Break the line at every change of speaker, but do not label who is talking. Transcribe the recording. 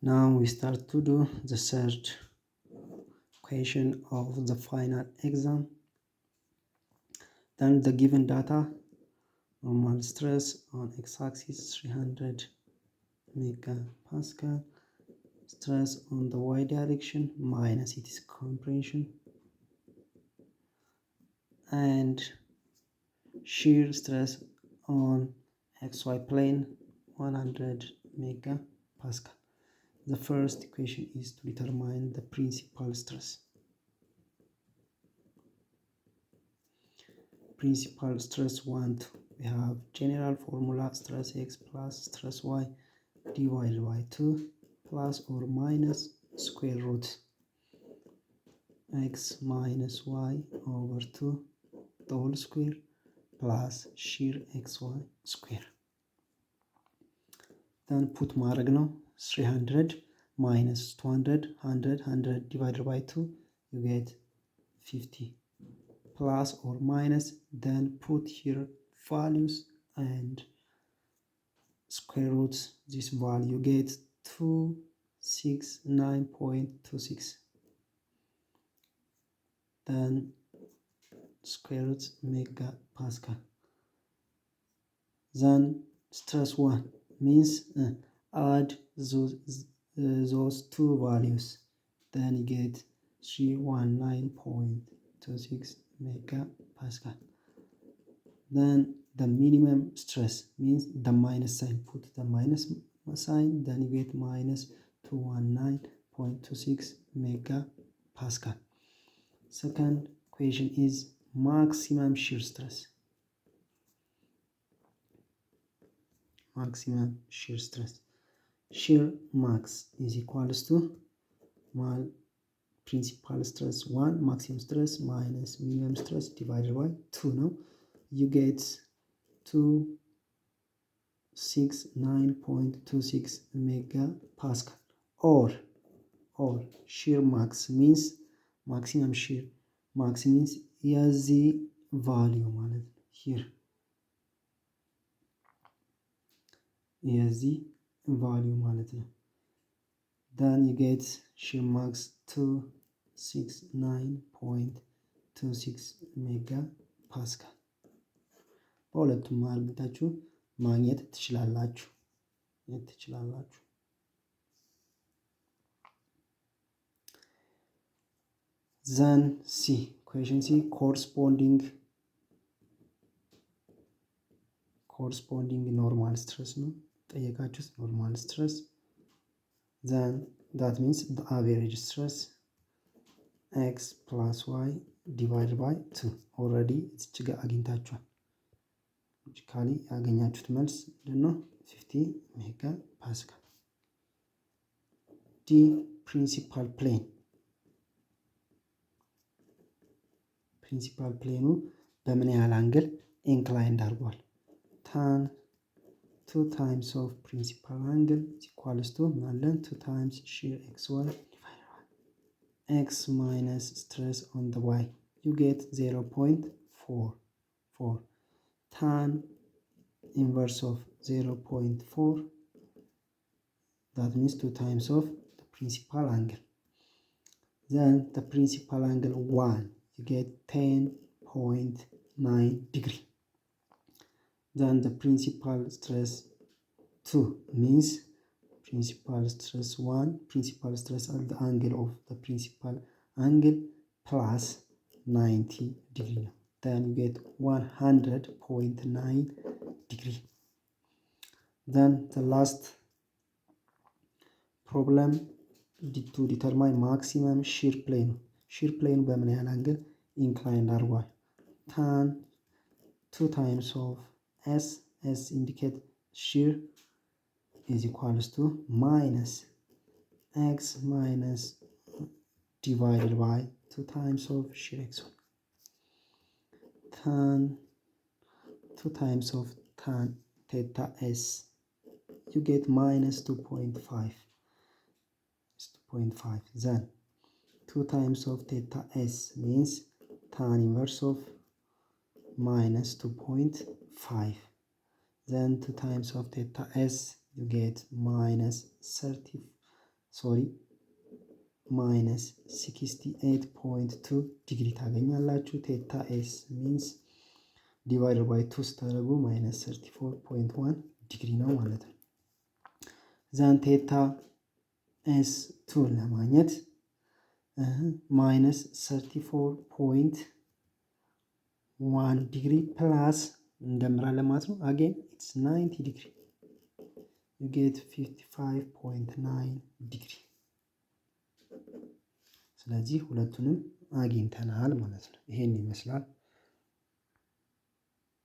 Now we start to do the third question of the final exam. Then the given data: normal stress on x-axis 300 megapascal, stress on the y direction minus its compression, and shear stress on xy plane 100 megapascal. The first equation is to determine the principal stress. Principal stress 1, we have general formula: stress x plus stress y divided by 2 plus or minus square root x minus y over 2 the whole square plus shear xy square. Then put ማድረግ ነው 300 minus 200 100 divided by 2 you get 50 plus or minus, then put here values and square roots. This value get 269.26, then square root megapascal. Then stress 1 means add those two values, then you get 319.26 megapascal. Then the minimum stress means the minus sign, put the minus sign, then you get minus 219.26 megapascal. Second question is maximum shear stress. Maximum shear stress. Shear max is equals to principal stress 1 maximum stress minus minimum stress divided by 2 now. You get 269.26 megapascal. Or shear max means maximum shear max means የዚህ value ማለት ነው። here የዚህ value ማለት ነው። then you get shear max 269.26 megapascal. በሁለቱም አርግታችሁ ማግኘት ትችላላችሁ። Then C, question C, corresponding normal stress ነው ጠየቃችሁት። normal stress, then that means the average stress x plus y divided by 2 already እዚህ ጋር አግኝታችኋል። ሎጂካሊ ያገኛችሁት መልስ ምንድነው? 50 megapascal። D, principal plane በምን ያህል አንግል ኢንክላይንድ አድርጓል? tan 2 times of principal angle is equals to 2 times shear xy x minus stress on the y. You get 0.44. tan inverse of 0.4, that means 2 times of the principal angle. Then the principal angle 1, you get 10.9 degree. Then the principal stress 2 means principal stress 1, principal stress at the angle of the principal angle plus 90 degree. Then you get 100.9 degree. Then the last problem to determine maximum shear plane. shear plane በምን ያህል አንግል ኢንክላይንድ አድርጓል? tan 2 times of s indicate shear is equals to minus x minus divided by 2 times of shear x. tan 2 times of tan theta s, you get minus 2.5. Then 2 times of theta s means tan inverse of minus 2.5. Then 2 times of theta s, you get minus 30 ሶሪ ማይነስ 68.2 ዲግሪ ታገኛላችሁ። ቴታ ኤስ ሚንስ ዲቫይደር ባይ 2 ስታደርጉ ማይነስ 34.1 ዲግሪ ነው ማለት ነው። ዘን ቴታ ኤስ 2 ለማግኘት ማይነስ 34.1 ዲግሪ ፕላስ እንደምራለን ማለት ነው። አጌን ኢትስ 90 ዲግሪ ዩ ጌት 55.9 ዲግሪ። ስለዚህ ሁለቱንም አግኝተናል ማለት ነው። ይሄን ይመስላል።